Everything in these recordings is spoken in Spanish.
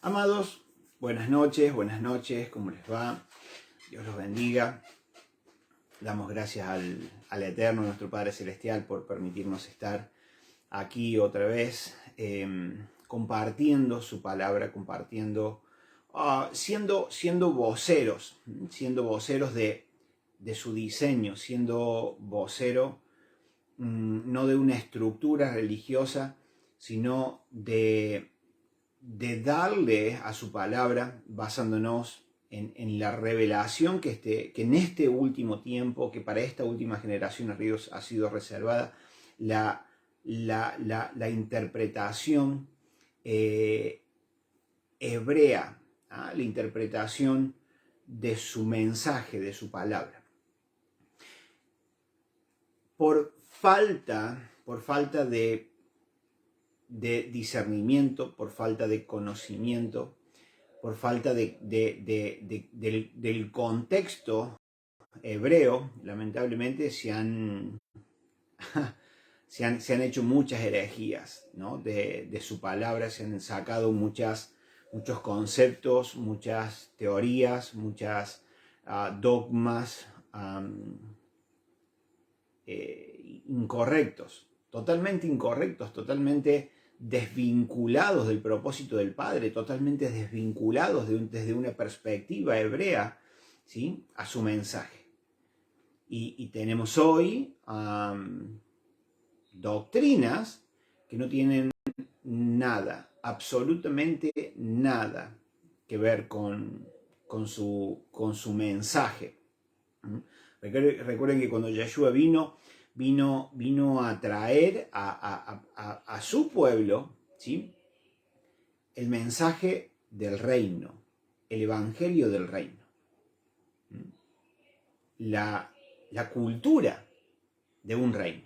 Amados, buenas noches, ¿cómo les va? Dios los bendiga. Damos gracias al Eterno, nuestro Padre Celestial, por permitirnos estar aquí otra vez, compartiendo su palabra, siendo voceros de su diseño, siendo vocero no de una estructura religiosa, sino de darle a su palabra, basándonos en la revelación que en este último tiempo, que para esta última generación ha sido reservada, la interpretación hebrea, la interpretación de su mensaje, de su palabra. Por falta de discernimiento, por falta de conocimiento, por falta del contexto hebreo, lamentablemente se han hecho muchas herejías, ¿no? de su palabra, se han sacado muchos conceptos, muchas teorías, muchas dogmas incorrectos, totalmente desvinculados del propósito del Padre, totalmente desvinculados desde una perspectiva hebrea, ¿sí?, a su mensaje. Y tenemos hoy doctrinas que no tienen nada, absolutamente nada que ver con su mensaje. Recuerden que cuando Yeshua vino a traer a su pueblo, ¿sí?, el mensaje del reino, el evangelio del reino, la cultura de un reino.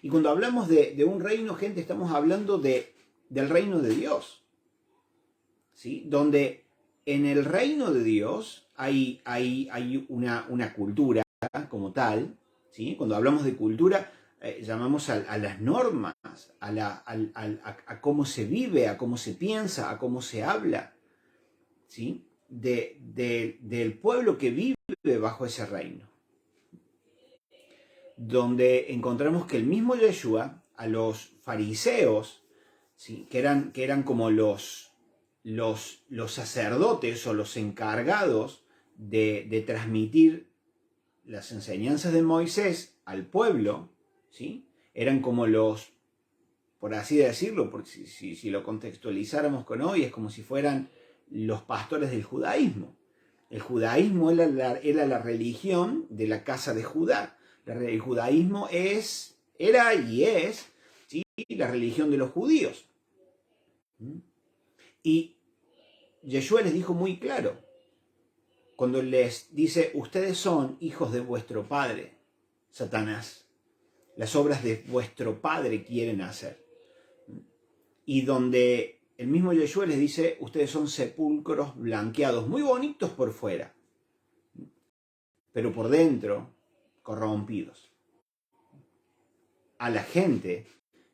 Y cuando hablamos de un reino, gente, estamos hablando del reino de Dios, ¿sí?, donde en el reino de Dios hay una cultura como tal, ¿sí? Cuando hablamos de cultura, llamamos a las normas, a cómo se vive, a cómo se piensa, a cómo se habla, ¿sí?, del pueblo que vive bajo ese reino. Donde encontramos que el mismo Yeshua, a los fariseos, ¿sí?, que eran como los sacerdotes o los encargados de transmitir las enseñanzas de Moisés al pueblo, ¿sí?, eran como los, por así decirlo, porque si lo contextualizáramos con hoy, es como si fueran los pastores del judaísmo. El judaísmo era la religión de la casa de Judá. El judaísmo era y es, ¿sí?, la religión de los judíos. Y Yeshua les dijo muy claro, cuando les dice: ustedes son hijos de vuestro padre, Satanás. Las obras de vuestro padre quieren hacer. Y donde el mismo Yeshua les dice: ustedes son sepulcros blanqueados, muy bonitos por fuera, pero por dentro corrompidos. A la gente,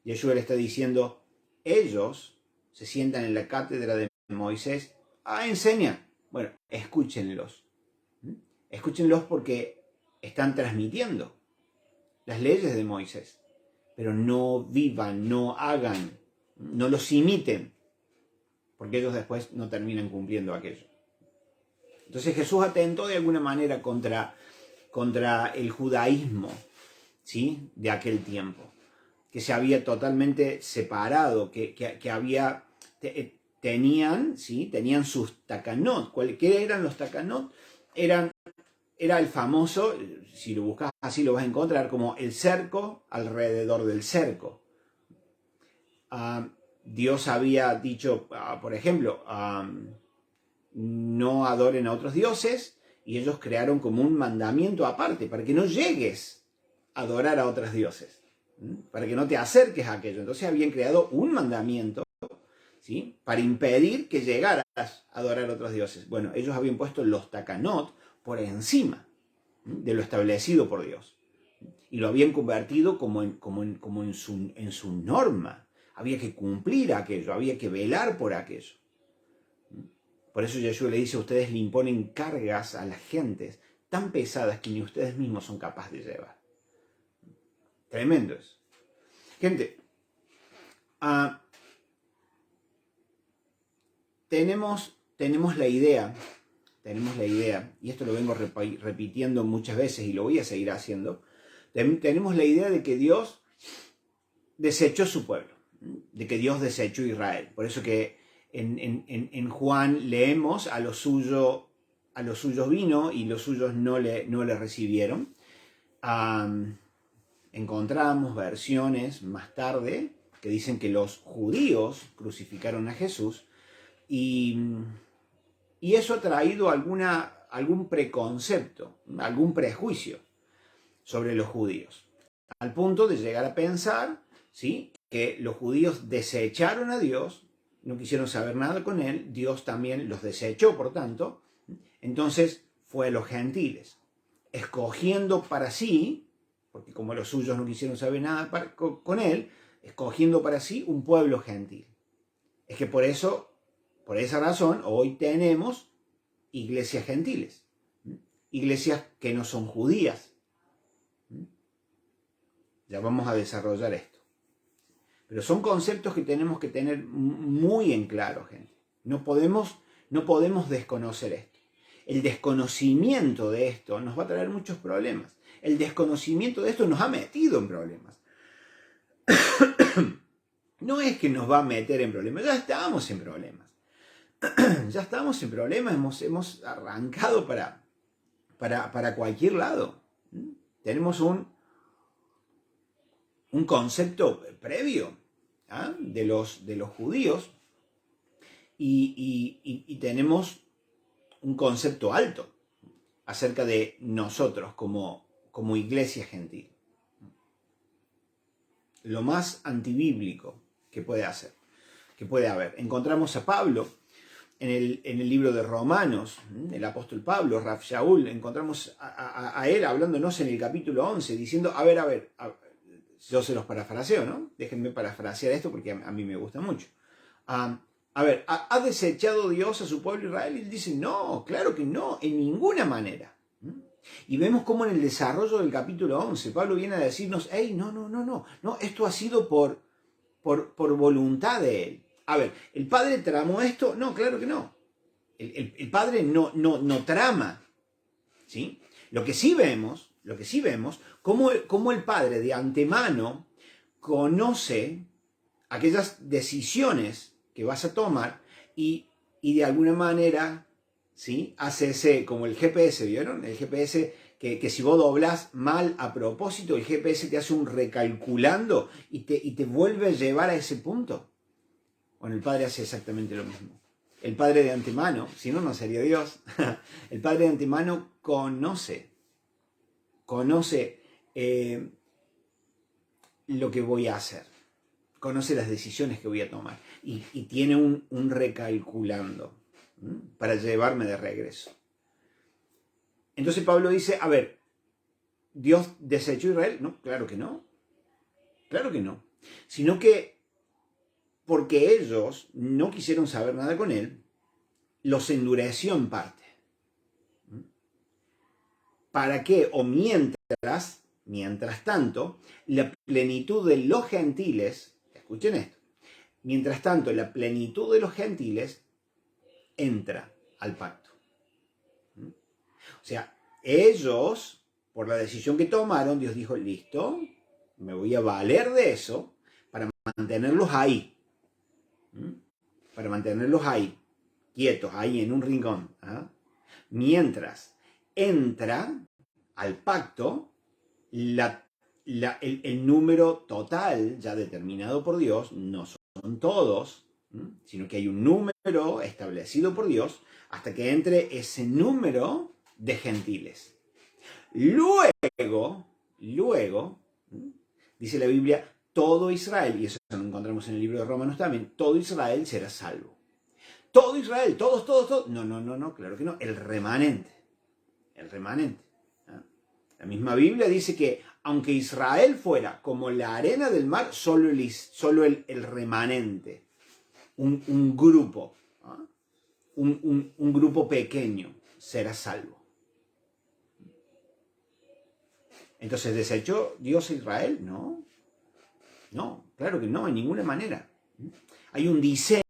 Yeshua le está diciendo: ellos se sientan en la cátedra de Moisés a enseñar. Bueno, escúchenlos. Escúchenlos porque están transmitiendo las leyes de Moisés. Pero no vivan, no hagan, no los imiten, porque ellos después no terminan cumpliendo aquello. Entonces Jesús atentó de alguna manera contra el judaísmo, ¿sí?, de aquel tiempo, que se había totalmente separado, que tenían sus takanot. ¿Qué eran los takanot? Era el famoso, si lo buscas así lo vas a encontrar, como el cerco alrededor del cerco. Dios había dicho, por ejemplo, no adoren a otros dioses, y ellos crearon como un mandamiento aparte, para que no llegues a adorar a otros dioses, para que no te acerques a aquello. Entonces habían creado un mandamiento, ¿sí?, para impedir que llegaras a adorar a otros dioses. Bueno, ellos habían puesto los takanot por encima de lo establecido por Dios, y lo habían convertido como en su norma. Había que cumplir aquello, había que velar por aquello. Por eso Yeshua le dice, ustedes le imponen cargas a las gentes tan pesadas que ni ustedes mismos son capaces de llevar. Tremendo eso. Gente, tenemos la idea, y esto lo vengo repitiendo muchas veces y lo voy a seguir haciendo, tenemos la idea de que Dios desechó su pueblo, de que Dios desechó Israel. Por eso que en Juan leemos a los suyos vino y los suyos no le recibieron. Encontramos versiones más tarde que dicen que los judíos crucificaron a Jesús y eso ha traído algún preconcepto, algún prejuicio sobre los judíos, al punto de llegar a pensar, ¿sí?, que los judíos desecharon a Dios, no quisieron saber nada con él, Dios también los desechó, por tanto, entonces fue a los gentiles, escogiendo para sí, porque como los suyos no quisieron saber nada con él, escogiendo para sí un pueblo gentil. Es que por esa razón, hoy tenemos iglesias gentiles, iglesias que no son judías. Ya vamos a desarrollar esto. Pero son conceptos que tenemos que tener muy en claro, gente. No podemos desconocer esto. El desconocimiento de esto nos va a traer muchos problemas. El desconocimiento de esto nos ha metido en problemas. No es que nos va a meter en problemas, ya estamos en problemas. Ya estamos en problemas, hemos arrancado para cualquier lado. Tenemos un concepto previo, ¿ah?, de los judíos y tenemos un concepto alto acerca de nosotros como iglesia gentil. Lo más antibíblico que puede haber. Encontramos a Pablo en el libro de Romanos, el apóstol Pablo, Rav Shaul, encontramos a él hablándonos en el capítulo 11, diciendo, a ver, yo se los parafraseo, ¿no? Déjenme parafrasear esto porque a mí me gusta mucho. ¿Ha desechado Dios a su pueblo Israel? Y él dice, no, claro que no, en ninguna manera. Y vemos cómo en el desarrollo del capítulo 11, Pablo viene a decirnos, hey, no, esto ha sido por voluntad de él. A ver, ¿el Padre tramó esto? No, claro que no. El Padre no trama, ¿sí? Lo que sí vemos, cómo el Padre de antemano conoce aquellas decisiones que vas a tomar y de alguna manera, ¿sí?, hace ese, como el GPS, ¿vieron? El GPS que si vos doblás mal a propósito, el GPS te hace un recalculando y te vuelve a llevar a ese punto. Bueno, el Padre hace exactamente lo mismo. El Padre de antemano, si no, no sería Dios. El Padre de antemano conoce lo que voy a hacer, conoce las decisiones que voy a tomar y tiene un recalculando para llevarme de regreso. Entonces Pablo dice, a ver, ¿Dios desechó a Israel? No, claro que no, sino que porque ellos no quisieron saber nada con él, los endureció en parte. ¿Para qué? O mientras tanto, la plenitud de los gentiles, escuchen esto, mientras tanto, la plenitud de los gentiles entra al pacto. O sea, ellos, por la decisión que tomaron, Dios dijo, listo, me voy a valer de eso para mantenerlos ahí. Quietos, ahí en un rincón. Mientras entra al pacto el número total ya determinado por Dios, no son todos, sino que hay un número establecido por Dios hasta que entre ese número de gentiles. Luego, dice la Biblia, todo Israel, y eso lo encontramos en el libro de Romanos también, todo Israel será salvo. Todo Israel, todos. No, claro que no. El remanente. La misma Biblia dice que aunque Israel fuera como la arena del mar, solo el remanente, un grupo, un grupo pequeño será salvo. Entonces, ¿desechó Dios a Israel? No. No, claro que no, en ninguna manera. Hay un diseño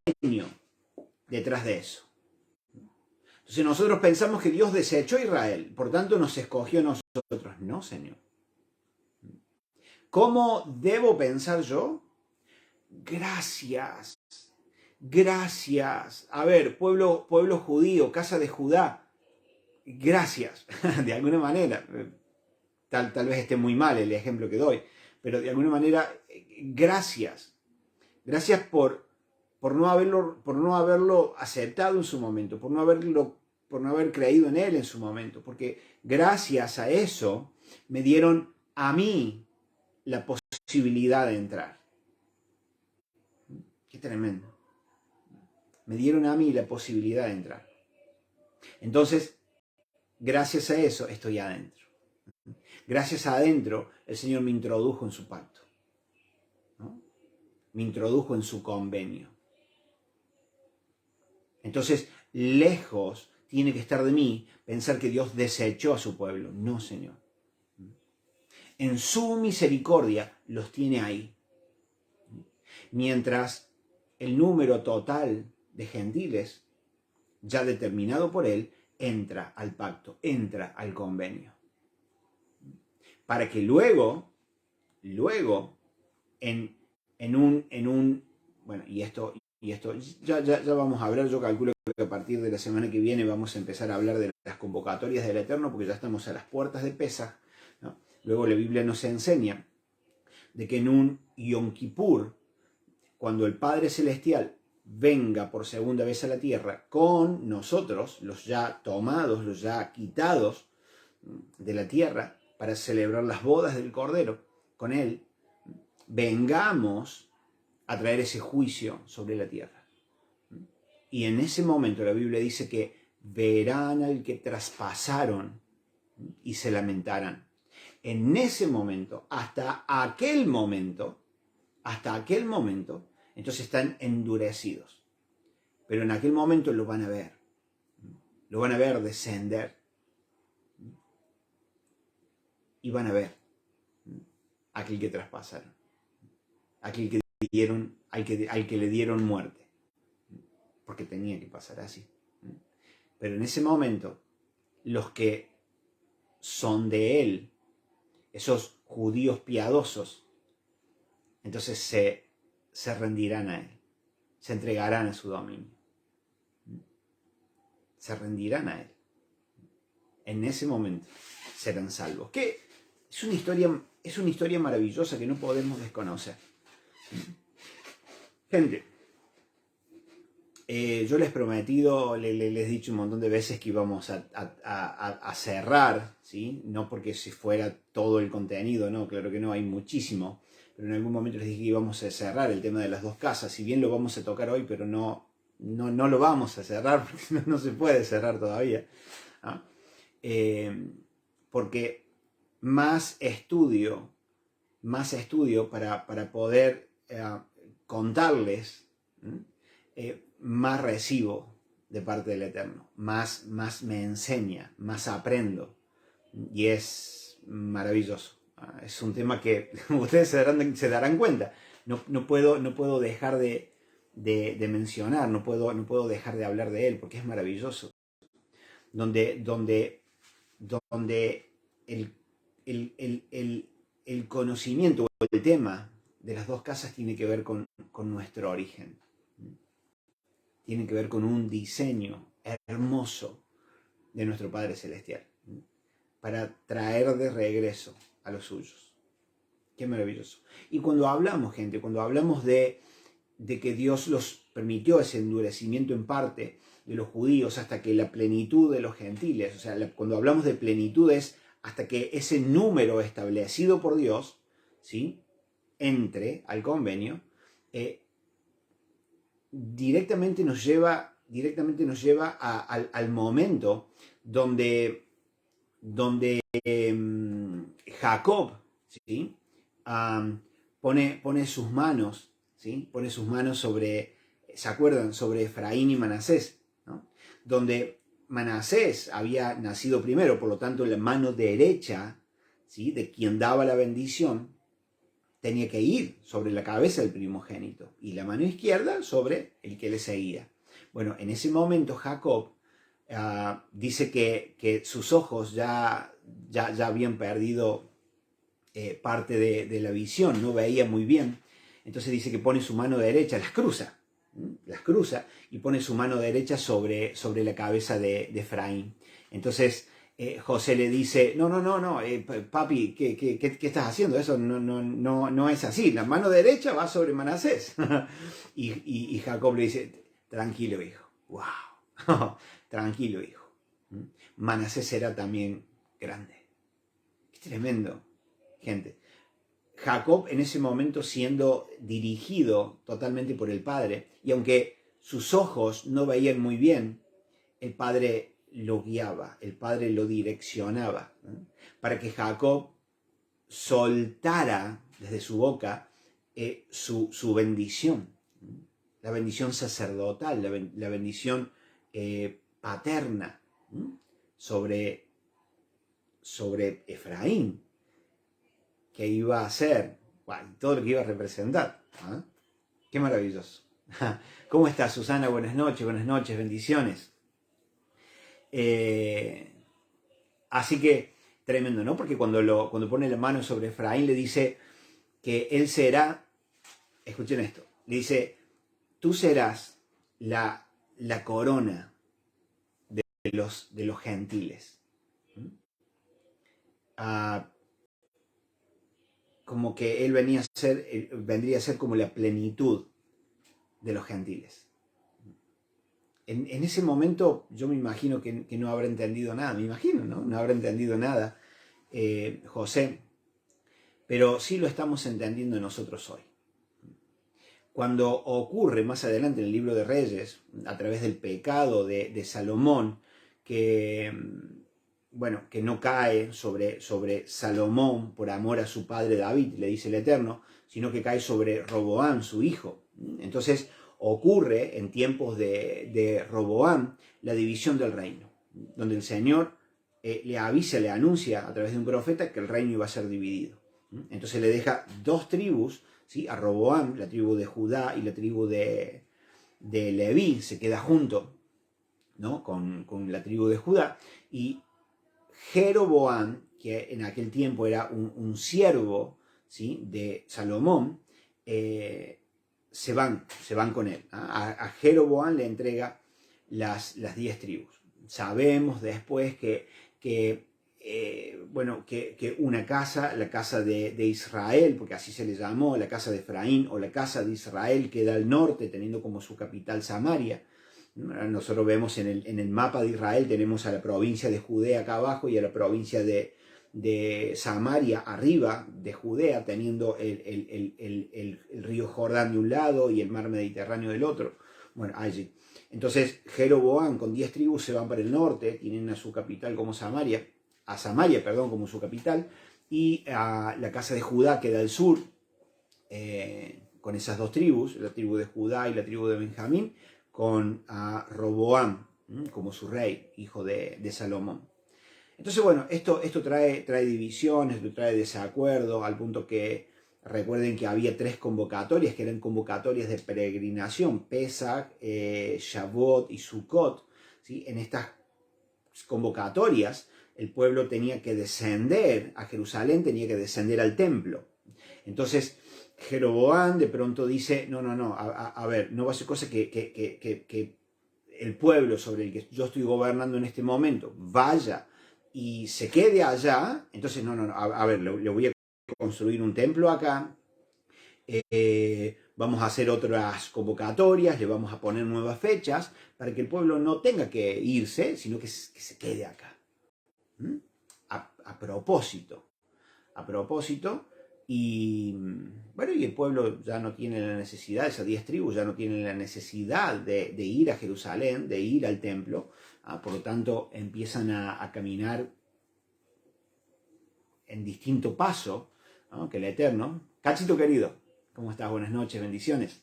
detrás de eso. Entonces nosotros pensamos que Dios desechó a Israel, por tanto nos escogió a nosotros. No, Señor. ¿Cómo debo pensar yo? Gracias. Gracias. A ver, pueblo judío, casa de Judá. Gracias, de alguna manera. Tal vez esté muy mal el ejemplo que doy, pero de alguna manera, gracias. Gracias por no haberlo aceptado en su momento, por no haber creído en él en su momento, porque gracias a eso me dieron a mí la posibilidad de entrar. Qué tremendo. Me dieron a mí la posibilidad de entrar. Entonces, gracias a eso estoy adentro. Gracias a adentro, el Señor me introdujo en su pacto, ¿no? Me introdujo en su convenio. Entonces, lejos tiene que estar de mí pensar que Dios desechó a su pueblo. No, Señor. En su misericordia los tiene ahí. Mientras el número total de gentiles, ya determinado por Él, entra al pacto, entra al convenio. Para que luego, en un bueno, y esto ya vamos a hablar. Yo calculo que a partir de la semana que viene vamos a empezar a hablar de las convocatorias del Eterno, porque ya estamos a las puertas de Pesaj, ¿no? Luego la Biblia nos enseña de que en un Yom Kippur, cuando el Padre Celestial venga por segunda vez a la tierra con nosotros, los ya tomados, los ya quitados de la tierra, para celebrar las bodas del Cordero con Él, vengamos a traer ese juicio sobre la tierra. Y en ese momento la Biblia dice que verán al que traspasaron y se lamentarán. En ese momento, hasta aquel momento, entonces están endurecidos. Pero en aquel momento lo van a ver descender. Y van a ver aquel que traspasaron, aquel que dieron, al que le dieron muerte, porque tenía que pasar así. Pero en ese momento, los que son de él, esos judíos piadosos, entonces se rendirán a él, se entregarán a su dominio, se rendirán a él. En ese momento serán salvos. Que es una historia maravillosa que no podemos desconocer. Gente, yo les he prometido, les he dicho un montón de veces que íbamos a cerrar, ¿sí? No porque si fuera todo el contenido, no, claro que no, hay muchísimo, pero en algún momento les dije que íbamos a cerrar el tema de las dos casas, si bien lo vamos a tocar hoy, pero no lo vamos a cerrar, porque no se puede cerrar todavía, ¿ah? Porque más estudio para poder contarles, más recibo de parte del Eterno, más me enseña, más aprendo, y es maravilloso. Es un tema que ustedes se darán cuenta. No puedo dejar de mencionar, no puedo dejar de hablar de él, porque es maravilloso. Donde el conocimiento o el tema de las dos casas tiene que ver con nuestro origen. Tiene que ver con un diseño hermoso de nuestro Padre Celestial, para traer de regreso a los suyos. Qué maravilloso. Y cuando hablamos, gente, cuando hablamos de que Dios los permitió ese endurecimiento en parte de los judíos hasta que la plenitud de los gentiles, o sea, cuando hablamos de plenitud es hasta que ese número establecido por Dios, ¿sí?, entre al convenio, directamente nos lleva al momento donde Jacob, ¿sí?, pone sus manos, ¿sí?, pone sus manos sobre, ¿se acuerdan?, sobre Efraín y Manasés, ¿no? Donde Manasés había nacido primero, por lo tanto la mano derecha, ¿sí?, de quien daba la bendición tenía que ir sobre la cabeza del primogénito y la mano izquierda sobre el que le seguía. Bueno, en ese momento Jacob dice que sus ojos ya habían perdido parte de la visión, no veía muy bien. Entonces dice que pone su mano derecha, las cruza y pone su mano derecha sobre la cabeza de Efraín. Entonces José le dice, no, papi, ¿qué estás haciendo? Eso no es así, la mano derecha va sobre Manasés. y Jacob le dice, tranquilo hijo, wow, tranquilo hijo. Manasés era también grande. Qué tremendo, gente. Jacob en ese momento siendo dirigido totalmente por el padre, y aunque sus ojos no veían muy bien, el padre lo guiaba, el padre lo direccionaba, ¿no?, para que Jacob soltara desde su boca su bendición, ¿no?, la bendición sacerdotal, la bendición paterna, ¿no?, sobre Efraín, que iba a ser, bueno, todo lo que iba a representar. ¿Eh? Qué maravilloso. ¿Cómo estás, Susana? Buenas noches, bendiciones. Así que tremendo, ¿no? Porque cuando pone la mano sobre Efraín le dice que él será, escuchen esto, le dice, tú serás la corona de los gentiles. Como que él vendría a ser como la plenitud de los gentiles. En ese momento yo me imagino que no habrá entendido nada, no habrá entendido nada José, pero sí lo estamos entendiendo nosotros hoy. Cuando ocurre más adelante en el libro de Reyes, a través del pecado de Salomón, que no cae sobre Salomón por amor a su padre David, le dice el Eterno, sino que cae sobre Roboam, su hijo. Entonces ocurre en tiempos de Roboam la división del reino, donde el Señor le avisa, le anuncia a través de un profeta que el reino iba a ser dividido. Entonces le deja dos tribus, ¿sí?, a Roboam, la tribu de Judá y la tribu de Leví, se queda junto, ¿no?, con la tribu de Judá, y Jeroboam, que en aquel tiempo era un siervo, ¿sí?, de Salomón, se van con él. A Jeroboam le entrega las 10 tribus. Sabemos después que una casa, la casa de Israel, porque así se le llamó, la casa de Efraín o la casa de Israel, queda al norte, teniendo como su capital Samaria. Nosotros vemos en el mapa de Israel, tenemos a la provincia de Judea acá abajo y a la provincia de Samaria arriba de Judea, teniendo el río Jordán de un lado y el mar Mediterráneo del otro. Bueno, allí. Entonces Jeroboam con 10 tribus se van para el norte, tienen a su capital como Samaria, como su capital, y a la casa de Judá queda al sur, con esas dos tribus, la tribu de Judá y la tribu de Benjamín, con Roboam como su rey, hijo de Salomón. Entonces, bueno, esto trae divisiones, trae desacuerdo, al punto que recuerden que había 3 convocatorias, que eran convocatorias de peregrinación, Pesach, Shavuot y Sukkot, ¿sí? En estas convocatorias, el pueblo tenía que descender a Jerusalén, tenía que descender al templo. Entonces, Jeroboam de pronto dice, no, a ver, no va a ser cosa que el pueblo sobre el que yo estoy gobernando en este momento vaya y se quede allá. Entonces, a ver, le voy a construir un templo acá, vamos a hacer otras convocatorias, le vamos a poner nuevas fechas para que el pueblo no tenga que irse, sino que se quede acá. A propósito. Y bueno, y el pueblo ya no tiene la necesidad, esas 10 tribus ya no tienen la necesidad de ir a Jerusalén, de ir al templo. Por lo tanto, empiezan a caminar en distinto paso, ¿no?, que el Eterno. Cachito querido, ¿cómo estás? Buenas noches, bendiciones.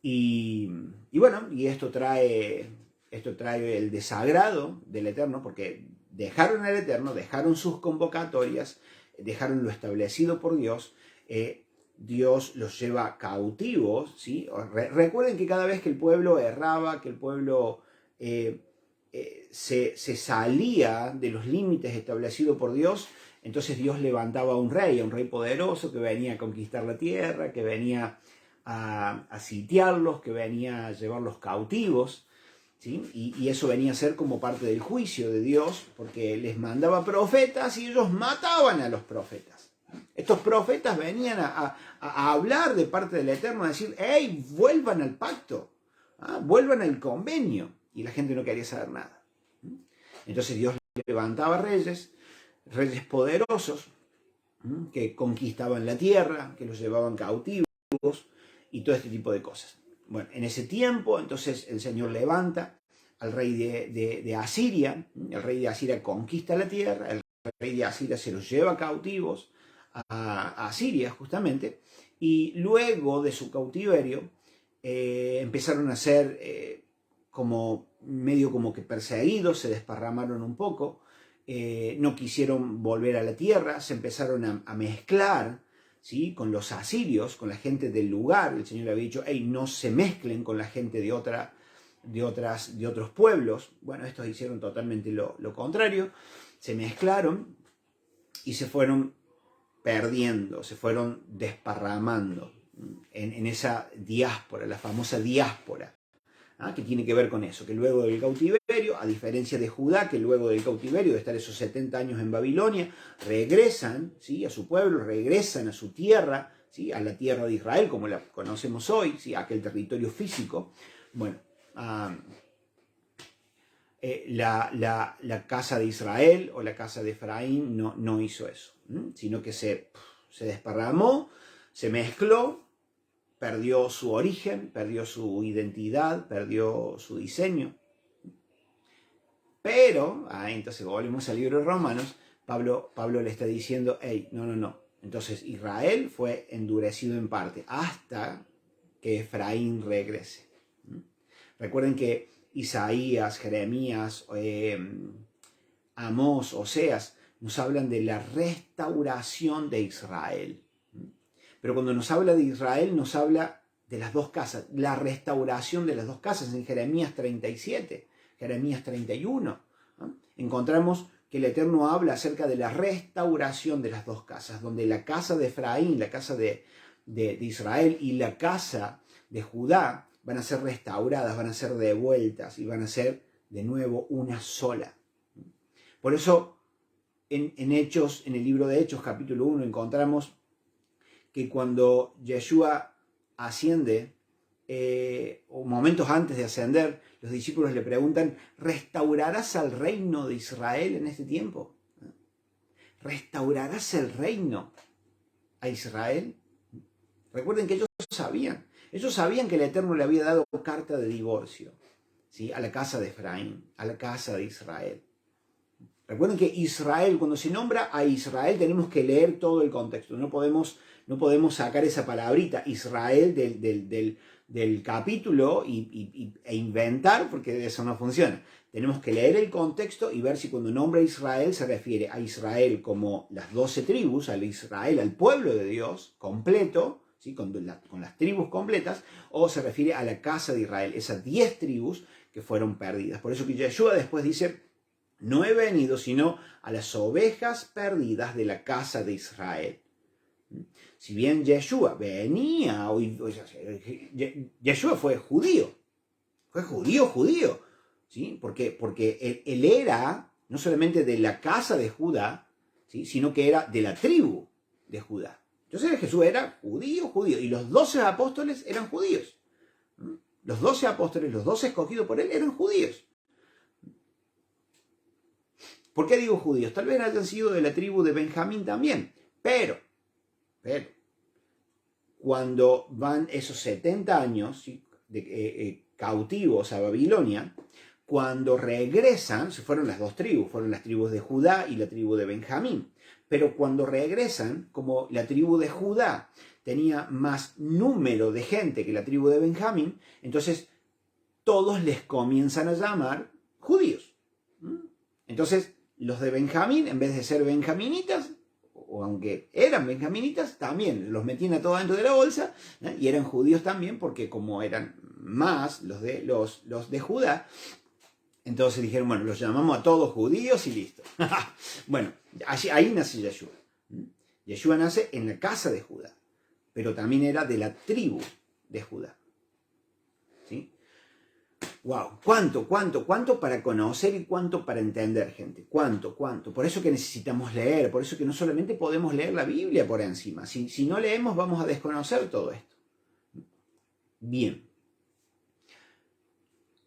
Y bueno, y esto trae esto trae el desagrado del Eterno, porque dejaron al Eterno, dejaron sus convocatorias, dejaron lo establecido por Dios. Dios los lleva cautivos, ¿sí? Recuerden que cada vez que el pueblo erraba, que el pueblo se salía de los límites establecidos por Dios, entonces Dios levantaba a un rey poderoso que venía a conquistar la tierra, que venía a sitiarlos, que venía a llevarlos cautivos, ¿sí? Y eso venía a ser como parte del juicio de Dios, porque les mandaba profetas y ellos mataban a los profetas. Estos profetas venían a hablar de parte del Eterno, a decir, hey, vuelvan al pacto, vuelvan al convenio. Y la gente no quería saber nada. Entonces Dios levantaba reyes poderosos, que conquistaban la tierra, que los llevaban cautivos y todo este tipo de cosas. Bueno, en ese tiempo, entonces el Señor levanta al rey de Asiria. El rey de Asiria conquista la tierra, el rey de Asiria se los lleva cautivos a Asiria justamente, y luego de su cautiverio empezaron a ser medio como que perseguidos, se desparramaron un poco, no quisieron volver a la tierra, se empezaron a mezclar, ¿sí? Con los asirios, con la gente del lugar. El Señor le había dicho, hey, no se mezclen con la gente de otros pueblos. Bueno, estos hicieron totalmente lo contrario, se mezclaron y se fueron perdiendo, se fueron desparramando en esa diáspora, la famosa diáspora, que tiene que ver con eso, que luego del cautiverio, a diferencia de Judá, que luego del cautiverio, de estar esos 70 años en Babilonia, regresan, ¿sí? A su pueblo, regresan a su tierra, ¿sí? A la tierra de Israel, como la conocemos hoy, ¿sí? Aquel territorio físico. Bueno, la casa de Israel o la casa de Efraín no hizo eso, sino que se desparramó, se mezcló, perdió su origen, perdió su identidad, perdió su diseño. Pero, entonces volvemos al libro de Romanos, Pablo le está diciendo, hey, no. Entonces Israel fue endurecido en parte hasta que Efraín regrese. Recuerden que Isaías, Jeremías, Amós, Oseas, nos hablan de la restauración de Israel. Pero cuando nos habla de Israel, nos habla de las dos casas, la restauración de las dos casas. En Jeremías 37, Jeremías 31, encontramos que el Eterno habla acerca de la restauración de las dos casas, donde la casa de Efraín, la casa de Israel y la casa de Judá van a ser restauradas, van a ser devueltas y van a ser de nuevo una sola. Por eso en Hechos, en el libro de Hechos, capítulo 1, encontramos que cuando Yeshua asciende, o momentos antes de ascender, los discípulos le preguntan, ¿restaurarás al reino de Israel en este tiempo? ¿Restaurarás el reino a Israel? Recuerden que ellos sabían que el Eterno le había dado carta de divorcio, ¿sí? A la casa de Efraín, a la casa de Israel. Recuerden que Israel, cuando se nombra a Israel, tenemos que leer todo el contexto. No podemos sacar esa palabrita Israel del capítulo e inventar, porque eso no funciona. Tenemos que leer el contexto y ver si cuando nombra a Israel se refiere a Israel como las 12 tribus, al Israel, al pueblo de Dios completo, ¿sí? con las tribus completas, o se refiere a la casa de Israel, esas 10 tribus que fueron perdidas. Por eso que Yeshua después dice, no he venido sino a las ovejas perdidas de la casa de Israel. Si bien Yeshua venía, Yeshua fue judío, ¿sí? Porque él era no solamente de la casa de Judá, ¿sí? Sino que era de la tribu de Judá. Entonces Jesús era judío, y los 12 apóstoles eran judíos. Los 12 apóstoles, los 12 escogidos por él, eran judíos. ¿Por qué digo judíos? Tal vez hayan sido de la tribu de Benjamín también, pero cuando van esos 70 años, ¿sí? Cautivos a Babilonia, cuando regresan, se fueron las dos tribus, fueron las tribus de Judá y la tribu de Benjamín, pero cuando regresan, como la tribu de Judá tenía más número de gente que la tribu de Benjamín, entonces todos les comienzan a llamar judíos. Entonces, los de Benjamín, en vez de ser benjaminitas, o aunque eran benjaminitas, también los metían a todos dentro de la bolsa, y eran judíos también, porque como eran más los de Judá, entonces dijeron, bueno, los llamamos a todos judíos y listo. Bueno, ahí nace Yeshua. Yeshua nace en la casa de Judá, pero también era de la tribu de Judá. ¿Sí? Wow, ¿cuánto para conocer y cuánto para entender, gente? ¿Cuánto? Por eso que necesitamos leer, por eso que no solamente podemos leer la Biblia por encima. Si no leemos, vamos a desconocer todo esto. Bien.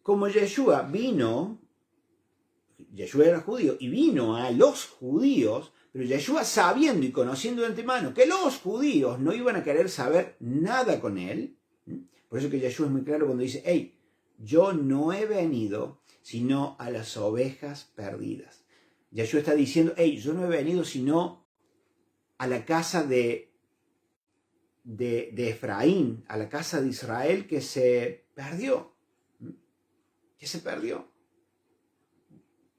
Como Yeshua era judío y vino a los judíos, pero Yeshua sabiendo y conociendo de antemano que los judíos no iban a querer saber nada con él, por eso que Yeshua es muy claro cuando dice, hey, yo no he venido sino a las ovejas perdidas. Yeshua está diciendo, hey, yo no he venido sino a la casa de Efraín, a la casa de Israel que se perdió.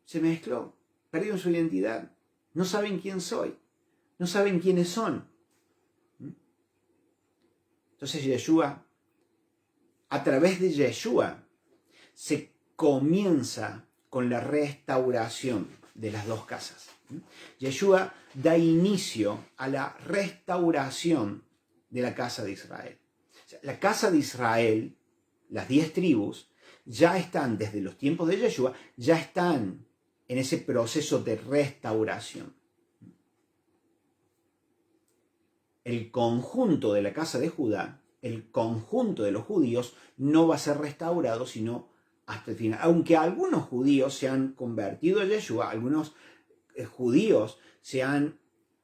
Se mezcló, perdieron su identidad, no saben quién soy, no saben quiénes son. Entonces Yeshua, a través de Yeshua, se comienza con la restauración de las dos casas. Yeshua da inicio a la restauración de la casa de Israel. O sea, la casa de Israel, las 10 tribus, ya están, desde los tiempos de Yeshua, ya están en ese proceso de restauración. El conjunto de la casa de Judá, el conjunto de los judíos, no va a ser restaurado sino hasta el final. Aunque algunos judíos se han convertido a Yeshua, algunos judíos se han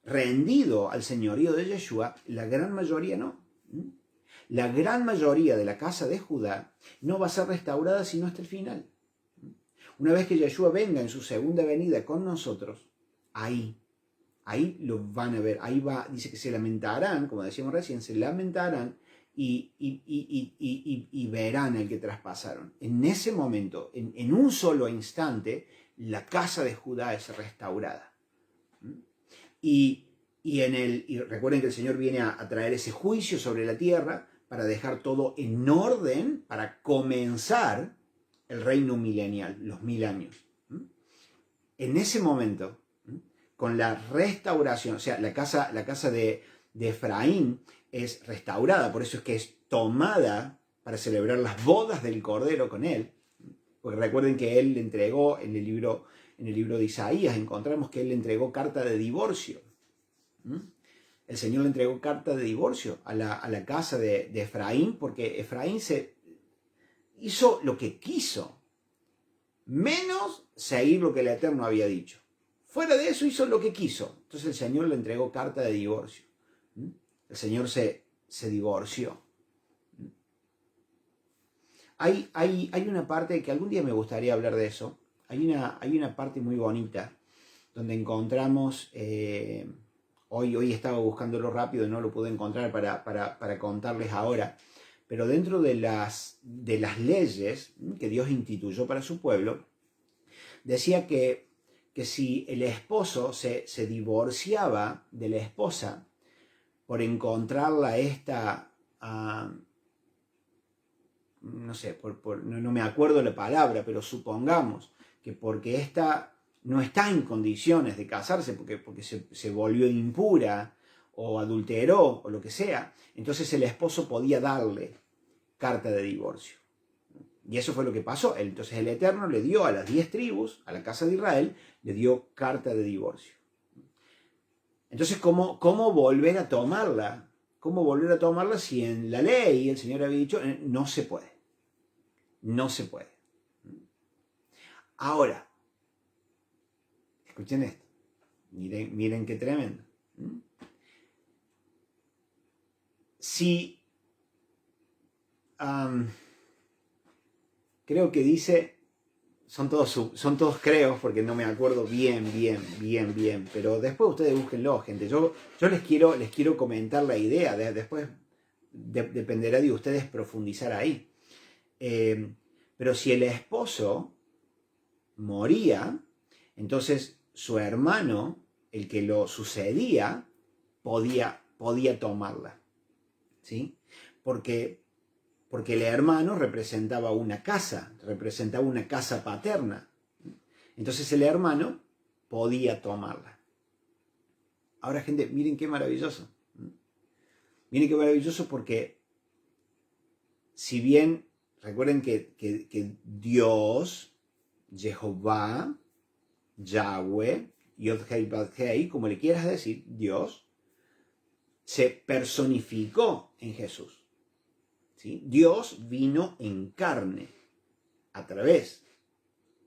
rendido al señorío de Yeshua, la gran mayoría no. La gran mayoría de la casa de Judá no va a ser restaurada sino hasta el final. Una vez que Yeshua venga en su segunda venida con nosotros, ahí lo van a ver. Ahí dice que se lamentarán, como decíamos recién, se lamentarán y verán el que traspasaron. En ese momento, en un solo instante, la casa de Judá es restaurada. Y recuerden que el Señor viene a traer ese juicio sobre la tierra para dejar todo en orden, para comenzar el reino milenial, los 1000 años. En ese momento, con la restauración, o sea, la casa de Efraín es restaurada, por eso es que es tomada para celebrar las bodas del Cordero con él. Porque recuerden que él le entregó, en el libro de Isaías, encontramos que él le entregó carta de divorcio. El Señor le entregó carta de divorcio a la casa de Efraín, porque Efraín se hizo lo que quiso, menos seguir lo que el Eterno había dicho. Fuera de eso hizo lo que quiso. Entonces el Señor le entregó carta de divorcio. El Señor se divorció. Hay una parte que algún día me gustaría hablar de eso. Hay una parte muy bonita donde encontramos... Hoy estaba buscándolo rápido y no lo pude encontrar para contarles ahora. Pero dentro de las leyes que Dios instituyó para su pueblo, decía que si el esposo se divorciaba de la esposa por encontrarla no sé, no me acuerdo la palabra, pero supongamos que porque esta no está en condiciones de casarse porque se volvió impura o adulteró o lo que sea, entonces el esposo podía darle carta de divorcio. Y eso fue lo que pasó. Entonces el Eterno le dio a las 10 tribus, a la casa de Israel, le dio carta de divorcio. Entonces, ¿cómo volver a tomarla? ¿Cómo volver a tomarla si en la ley el Señor había dicho no se puede? No se puede. Ahora, escuchen esto. Miren qué tremendo. Si creo que dice, son todos creos, porque no me acuerdo bien, pero después ustedes búsquenlo, gente. Yo les quiero comentar la idea, después dependerá de ustedes profundizar ahí. Pero si el esposo moría, entonces su hermano, el que lo sucedía, podía tomarla, ¿sí? Porque el hermano representaba una casa paterna. Entonces el hermano podía tomarla. Ahora, gente, miren qué maravilloso. Miren qué maravilloso porque si bien, recuerden que Dios, Jehová, Yahweh, Yod-Hei, Bad-Hei, como le quieras decir, Dios, se personificó en Jesús. ¿Sí? Dios vino en carne a través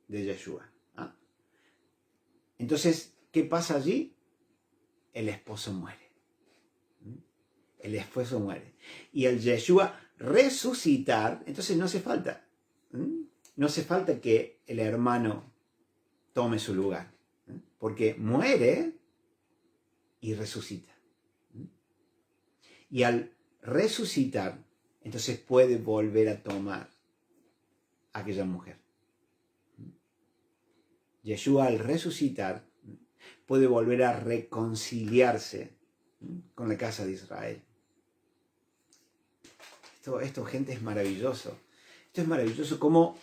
de Yeshua. ¿Ah? Entonces, ¿qué pasa allí? El esposo muere. El esposo muere. Y al Yeshua resucitar, entonces no hace falta. No hace falta que el hermano tome su lugar. Porque muere y resucita. Y al resucitar, entonces puede volver a tomar a aquella mujer. Yeshua al resucitar puede volver a reconciliarse con la casa de Israel. Esto, gente, es maravilloso. Esto es maravilloso como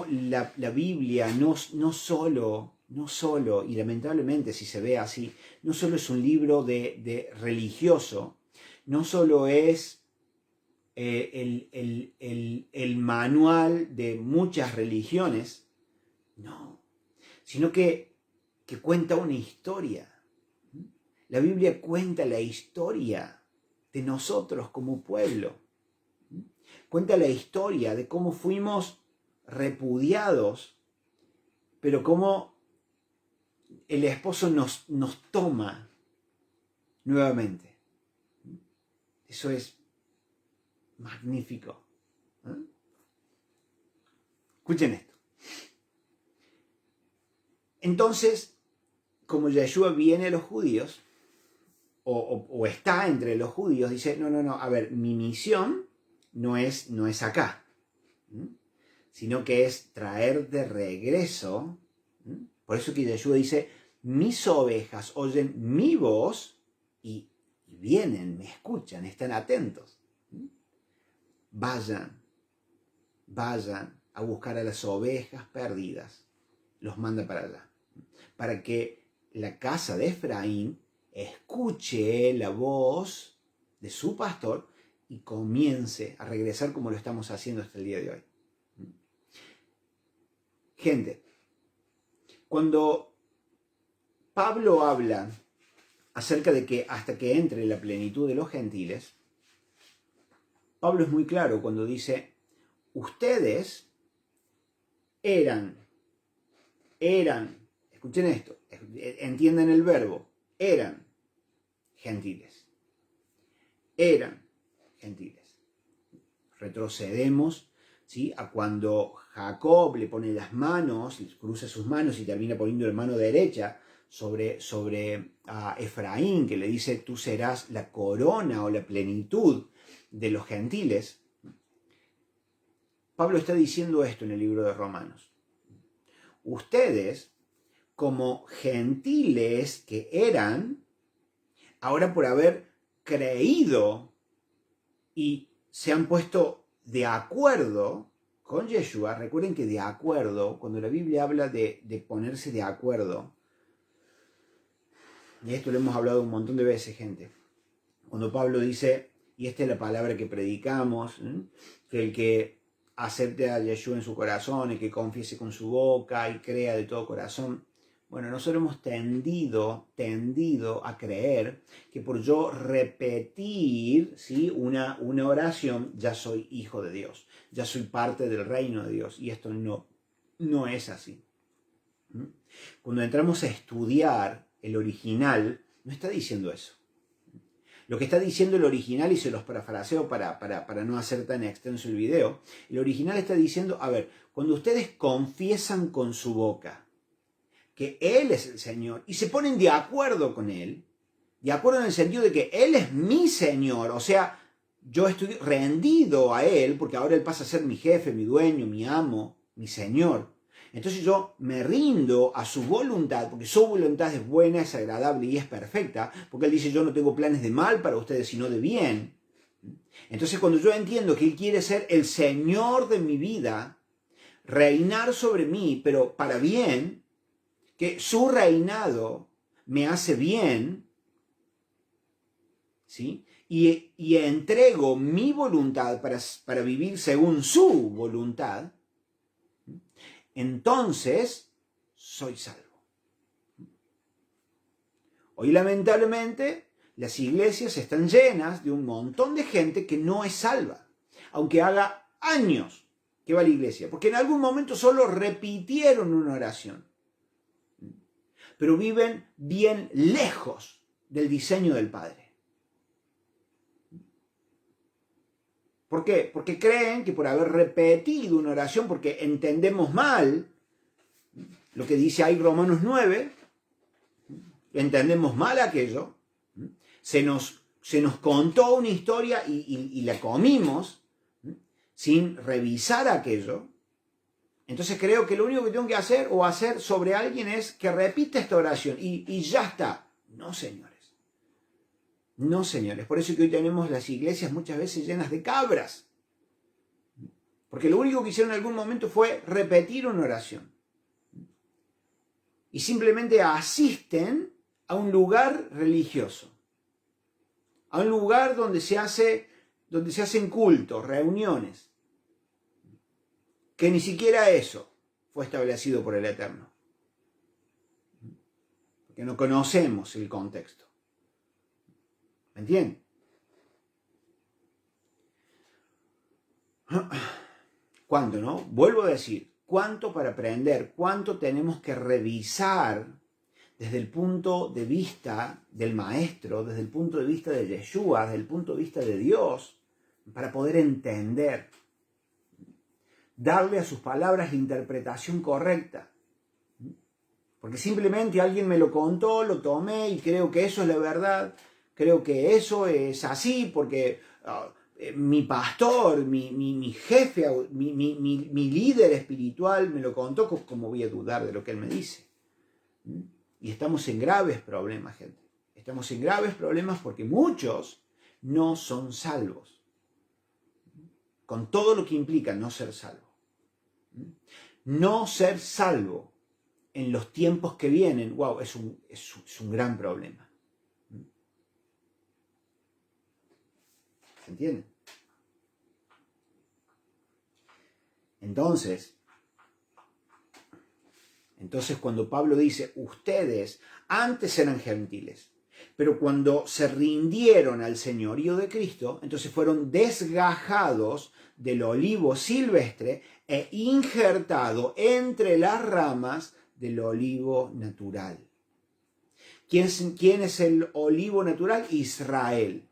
la Biblia no solo, y lamentablemente si se ve así, no solo es un libro de religioso, no solo es el manual de muchas religiones, no, sino que cuenta una historia. La Biblia cuenta la historia de nosotros como pueblo. Cuenta la historia de cómo fuimos repudiados, pero cómo el esposo nos toma nuevamente. Eso es magnífico. Escuchen esto. Entonces, como Yeshua viene a los judíos, o está entre los judíos, dice, no, a ver, mi misión no es acá, sino que es traer de regreso. Por eso que Yeshua dice, mis ovejas oyen mi voz y vienen, me escuchan, están atentos. Vayan a buscar a las ovejas perdidas, los manda para allá, para que la casa de Efraín escuche la voz de su pastor y comience a regresar como lo estamos haciendo hasta el día de hoy. Gente, cuando Pablo habla acerca de que hasta que entre la plenitud de los gentiles, Pablo es muy claro cuando dice, ustedes eran, escuchen esto, entiendan el verbo, eran gentiles. Retrocedemos, ¿sí?, a cuando Jacob le pone las manos, cruza sus manos y termina poniendo la mano derecha sobre Efraín, que le dice, tú serás la corona o la plenitud de los gentiles. Pablo está diciendo esto en el libro de Romanos. Ustedes, como gentiles que eran, ahora por haber creído y se han puesto de acuerdo con Yeshua, recuerden que de acuerdo, cuando la Biblia habla de ponerse de acuerdo, y esto lo hemos hablado un montón de veces, gente, cuando Pablo dice, y esta es la palabra que predicamos, que el que acepte a Yeshua en su corazón, el que confiese con su boca y crea de todo corazón. Bueno, nosotros hemos tendido a creer que por yo repetir, ¿sí?, una oración, ya soy hijo de Dios, ya soy parte del reino de Dios, y esto no es así. Cuando entramos a estudiar el original, no está diciendo eso. Lo que está diciendo el original, y se los parafraseo para no hacer tan extenso el video, el original está diciendo, a ver, cuando ustedes confiesan con su boca que Él es el Señor y se ponen de acuerdo con Él, de acuerdo en el sentido de que Él es mi Señor, o sea, yo estoy rendido a Él, porque ahora Él pasa a ser mi jefe, mi dueño, mi amo, mi Señor. Entonces yo me rindo a su voluntad, porque su voluntad es buena, es agradable y es perfecta, porque Él dice, yo no tengo planes de mal para ustedes, sino de bien. Entonces cuando yo entiendo que Él quiere ser el Señor de mi vida, reinar sobre mí, pero para bien, que su reinado me hace bien, ¿sí? Y entrego mi voluntad para vivir según su voluntad, entonces soy salvo. Hoy lamentablemente las iglesias están llenas de un montón de gente que no es salva, aunque haga años que va a la iglesia, porque en algún momento solo repitieron una oración, pero viven bien lejos del diseño del Padre. ¿Por qué? Porque creen que por haber repetido una oración, porque entendemos mal lo que dice ahí Romanos 9, entendemos mal aquello, se nos contó una historia y la comimos sin revisar aquello. Entonces creo que lo único que tengo que hacer o hacer sobre alguien es que repita esta oración y ya está. No, señores. No, señores. Por eso que hoy tenemos las iglesias muchas veces llenas de cabras. Porque lo único que hicieron en algún momento fue repetir una oración. Y simplemente asisten a un lugar religioso. A un lugar donde se hacen cultos, reuniones. Que ni siquiera eso fue establecido por el Eterno. Porque no conocemos el contexto. ¿Me entienden? ¿Cuánto, no? Vuelvo a decir, ¿cuánto para aprender? ¿Cuánto tenemos que revisar desde el punto de vista del Maestro, desde el punto de vista de Yeshua, desde el punto de vista de Dios, para poder entender? Darle a sus palabras la interpretación correcta. Porque simplemente alguien me lo contó, lo tomé y creo que eso es la verdad. Creo que eso es así porque mi pastor, mi jefe, mi líder espiritual me lo contó. ¿Cómo voy a dudar de lo que él me dice? Y estamos en graves problemas, gente. Estamos en graves problemas porque muchos no son salvos. Con todo lo que implica no ser salvo. No ser salvo en los tiempos que vienen, wow, es un gran problema. ¿Se entiende? Entonces cuando Pablo dice, ustedes antes eran gentiles, pero cuando se rindieron al señorío de Cristo, entonces fueron desgajados del olivo silvestre e injertado entre las ramas del olivo natural. ¿Quién es el olivo natural? Israel.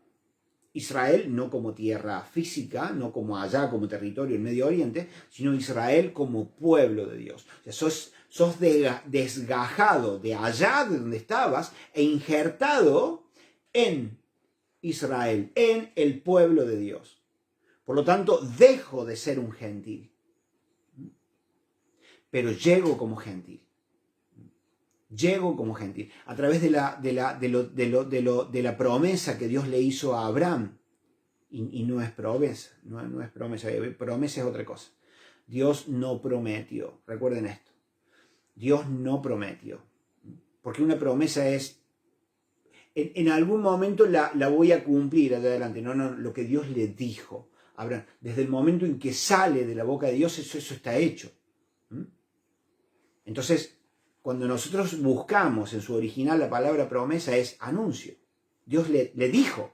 Israel no como tierra física, no como allá, como territorio en Medio Oriente, sino Israel como pueblo de Dios. O sea, sos desgajado de allá de donde estabas e injertado en Israel, en el pueblo de Dios. Por lo tanto, dejo de ser un gentil, pero llego como gentil. Llego como gentil, a través de la promesa que Dios le hizo a Abraham. Y no es promesa, no es promesa, promesa es otra cosa. Dios no prometió, recuerden esto. Dios no prometió, porque una promesa es, en algún momento la voy a cumplir adelante, no, lo que Dios le dijo a Abraham. Desde el momento en que sale de la boca de Dios, eso está hecho. Entonces, cuando nosotros buscamos en su original la palabra promesa es anuncio. Dios le dijo,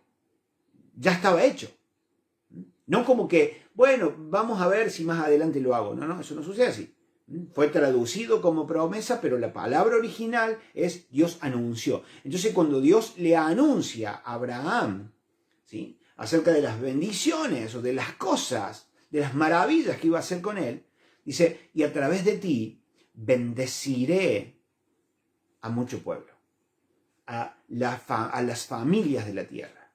ya estaba hecho. No como que, bueno, vamos a ver si más adelante lo hago. No, eso no sucede así. Fue traducido como promesa, pero la palabra original es Dios anunció. Entonces, cuando Dios le anuncia a Abraham, ¿sí?, acerca de las bendiciones o de las cosas, de las maravillas que iba a hacer con él, dice, y a través de ti bendeciré a mucho pueblo, a las familias de la tierra.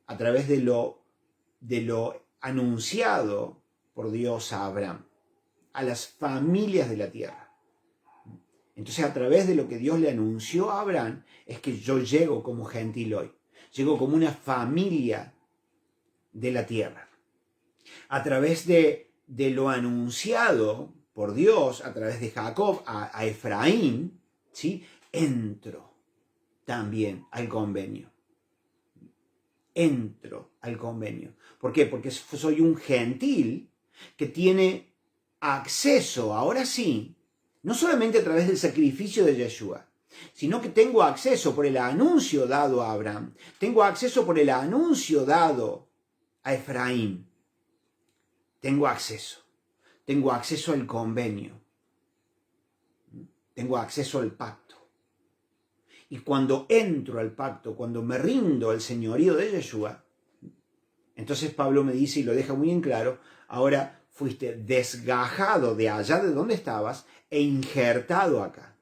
a través de lo anunciado por Dios a Abraham, a las familias de la tierra. Entonces, a través de lo que Dios le anunció a Abraham, es que yo llego como gentil hoy. Llego como una familia de la tierra. A través de lo anunciado por Dios, a través de Jacob a Efraín, ¿sí? Entro también al convenio. Entro al convenio. ¿Por qué? Porque soy un gentil que tiene acceso, ahora sí, no solamente a través del sacrificio de Yeshua, sino que tengo acceso por el anuncio dado a Abraham, tengo acceso por el anuncio dado a Efraín, tengo acceso al convenio, tengo acceso al pacto. Y cuando entro al pacto, cuando me rindo al señorío de Yeshua, entonces Pablo me dice, y lo deja muy en claro, ahora fuiste desgajado de allá de donde estabas e injertado acá.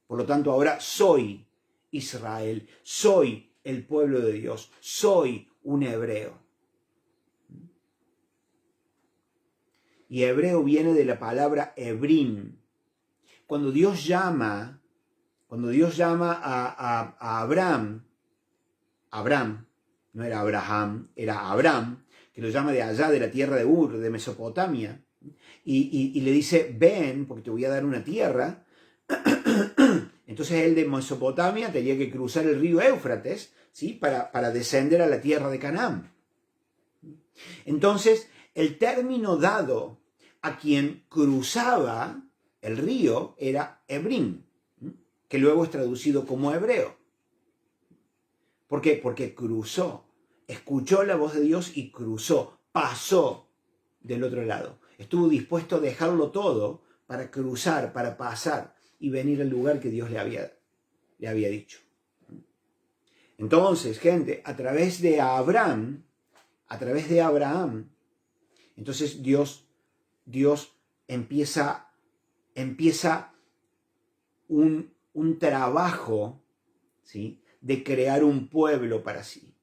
Por lo tanto, ahora soy Israel, soy el pueblo de Dios, soy un hebreo. Y hebreo viene de la palabra hebrim. Cuando Dios llama a Abraham, no era Abraham, era Abraham, que lo llama de allá, de la tierra de Ur, de Mesopotamia, y le dice, ven, porque te voy a dar una tierra. Entonces él de Mesopotamia tenía que cruzar el río Éufrates, ¿sí? para descender a la tierra de Canaán. Entonces, el término dado a quien cruzaba el río era hebrim, que luego es traducido como hebreo. ¿Por qué? Porque cruzó, escuchó la voz de Dios y cruzó, pasó del otro lado. Estuvo dispuesto a dejarlo todo para cruzar, para pasar y venir al lugar que Dios le había dicho. Entonces, gente, a través de Abraham, entonces Dios empieza un trabajo, ¿sí? De crear un pueblo para sí.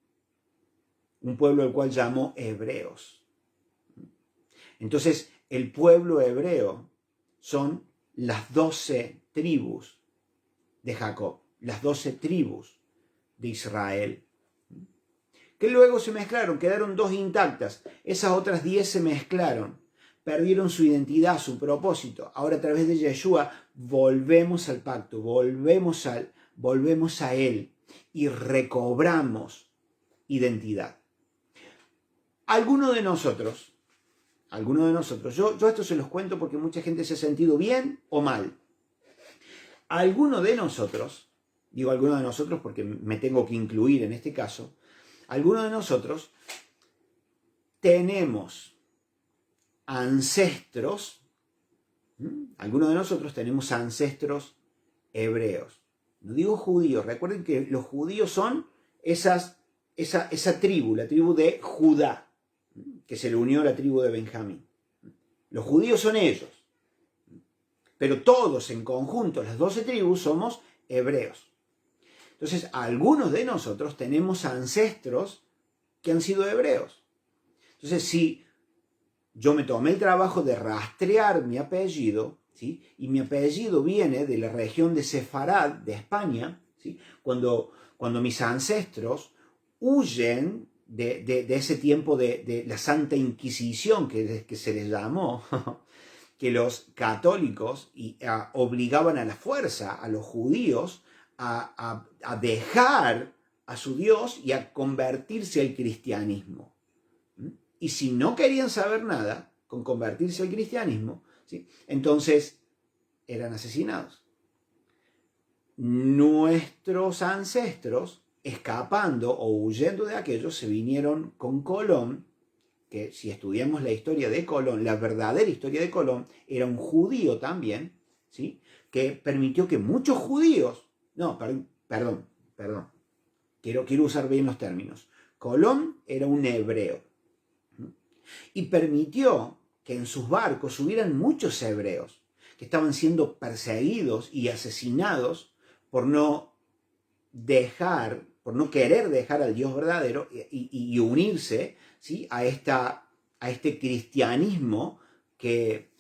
Un pueblo al cual llamó hebreos. Entonces, el pueblo hebreo son las 12 tribus de Jacob, las 12 tribus de Israel, que luego se mezclaron, quedaron 2 intactas, esas otras 10 se mezclaron, perdieron su identidad, su propósito. Ahora a través de Yeshua volvemos al pacto, volvemos a Él y recobramos identidad. Alguno de nosotros, yo esto se los cuento porque mucha gente se ha sentido bien o mal. Alguno de nosotros, digo alguno de nosotros porque me tengo que incluir en este caso, alguno de nosotros tenemos ancestros, algunos de nosotros tenemos ancestros hebreos. No digo judíos, recuerden que los judíos son esa tribu, la tribu de Judá, que se le unió a la tribu de Benjamín. Los judíos son ellos, pero todos en conjunto, las 12 tribus, somos hebreos. Entonces, algunos de nosotros tenemos ancestros que han sido hebreos. Entonces, si yo me tomé el trabajo de rastrear mi apellido, ¿sí? Y mi apellido viene de la región de Sefarad, de España, ¿sí? Cuando mis ancestros huyen de ese tiempo de la Santa Inquisición, que se les llamó, que los católicos obligaban a la fuerza a los judíos a dejar a su Dios y a convertirse al cristianismo. Y si no querían saber nada con convertirse al cristianismo, ¿sí? Entonces eran asesinados. Nuestros ancestros, escapando o huyendo de aquello, se vinieron con Colón, que si estudiamos la historia de Colón, la verdadera historia de Colón, era un judío también, ¿sí? Que permitió que muchos judíos, perdón, quiero usar bien los términos. Colón era un hebreo y permitió que en sus barcos hubieran muchos hebreos que estaban siendo perseguidos y asesinados por no dejar por no querer dejar al Dios verdadero y unirse, ¿sí?, a este cristianismo que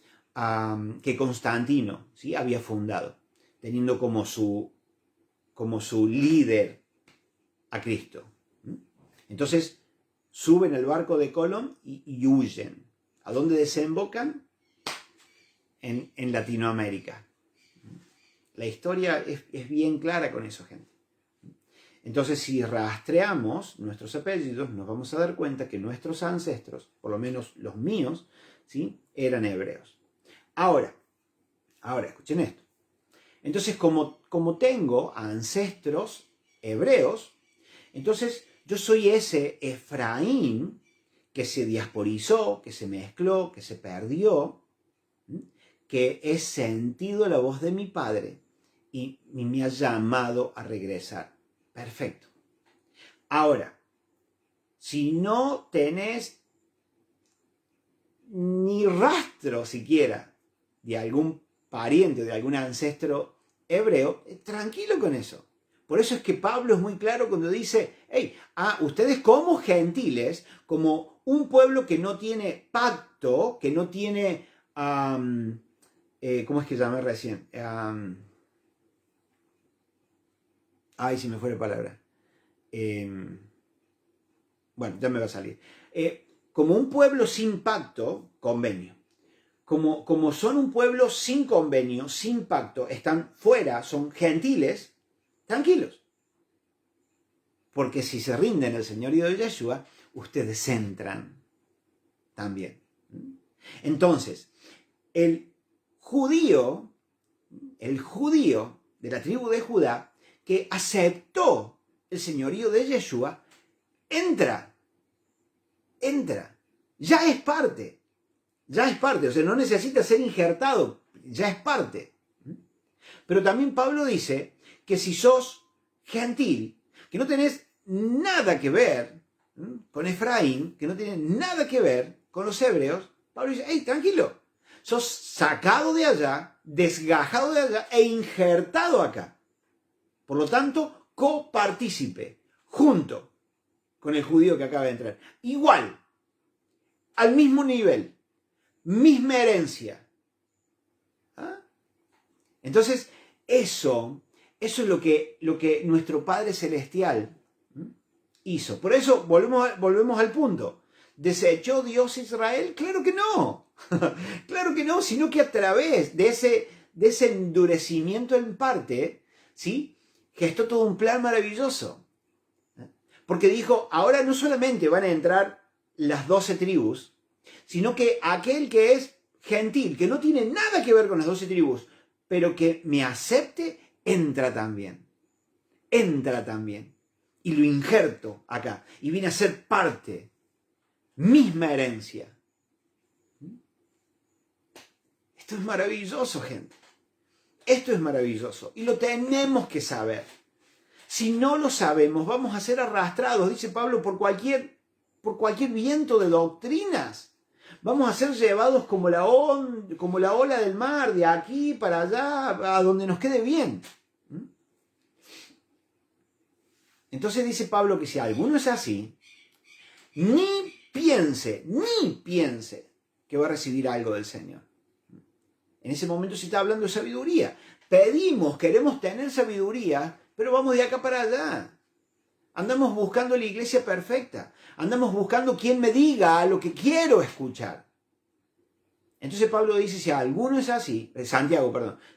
Constantino, ¿sí?, había fundado, teniendo como su líder a Cristo. Entonces suben al barco de Colón y huyen. ¿A dónde desembocan? En Latinoamérica. La historia es bien clara con eso, gente. Entonces, si rastreamos nuestros apellidos, nos vamos a dar cuenta que nuestros ancestros, por lo menos los míos, ¿sí?, eran hebreos. Ahora, escuchen esto. Entonces, como tengo ancestros hebreos, entonces yo soy ese Efraín que se diasporizó, que se mezcló, que se perdió, que he sentido la voz de mi padre y me ha llamado a regresar. Perfecto. Ahora, si no tenés ni rastro siquiera de algún pariente, de algún ancestro hebreo, tranquilo con eso. Por eso es que Pablo es muy claro cuando dice, ustedes como gentiles, como un pueblo que no tiene pacto, que no tiene, ¿cómo es que llamé recién? Si me fue la palabra. Bueno, ya me va a salir. Como un pueblo sin pacto, convenio. Como son un pueblo sin convenio, sin pacto, están fuera, son gentiles, tranquilos. Porque si se rinden al señorío de Yeshua, ustedes entran también. Entonces, el judío de la tribu de Judá, que aceptó el señorío de Yeshua, entra, ya es parte, o sea, no necesita ser injertado, ya es parte. Pero también Pablo dice que si sos gentil, que no tenés nada que ver con Efraín, que no tiene nada que ver con los hebreos, Pablo dice, tranquilo, sos sacado de allá, desgajado de allá e injertado acá. Por lo tanto, copartícipe, junto con el judío que acaba de entrar. Igual, al mismo nivel, misma herencia. Entonces, eso es lo que nuestro Padre Celestial hizo. Por eso, volvemos al punto. ¿Desechó Dios a Israel? Claro que no. Claro que no, sino que a través de ese endurecimiento en parte, ¿sí?, gestó todo un plan maravilloso. Porque dijo, ahora no solamente van a entrar las 12 tribus, sino que aquel que es gentil, que no tiene nada que ver con las 12 tribus, pero que me acepte, entra también. Y lo injerto acá. Y viene a ser parte. Misma herencia. Esto es maravilloso, gente. Esto es maravilloso. Y lo tenemos que saber. Si no lo sabemos, vamos a ser arrastrados, dice Pablo, por cualquier viento de doctrinas. Vamos a ser llevados como la ola del mar, de aquí para allá, a donde nos quede bien. Entonces dice Pablo que si alguno es así, ni piense que va a recibir algo del Señor. En ese momento se está hablando de sabiduría. Queremos tener sabiduría, pero vamos de acá para allá. Andamos buscando la iglesia perfecta. Andamos buscando quien me diga lo que quiero escuchar. Entonces Pablo dice, si alguno es así,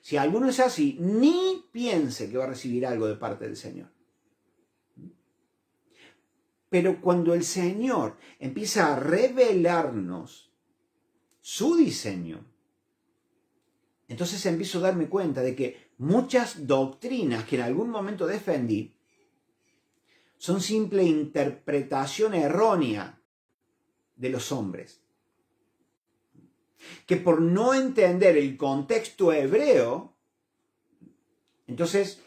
si alguno es así, ni piense que va a recibir algo de parte del Señor. Pero cuando el Señor empieza a revelarnos su diseño, entonces empiezo a darme cuenta de que muchas doctrinas que en algún momento defendí son simple interpretación errónea de los hombres. Que por no entender el contexto hebreo, entonces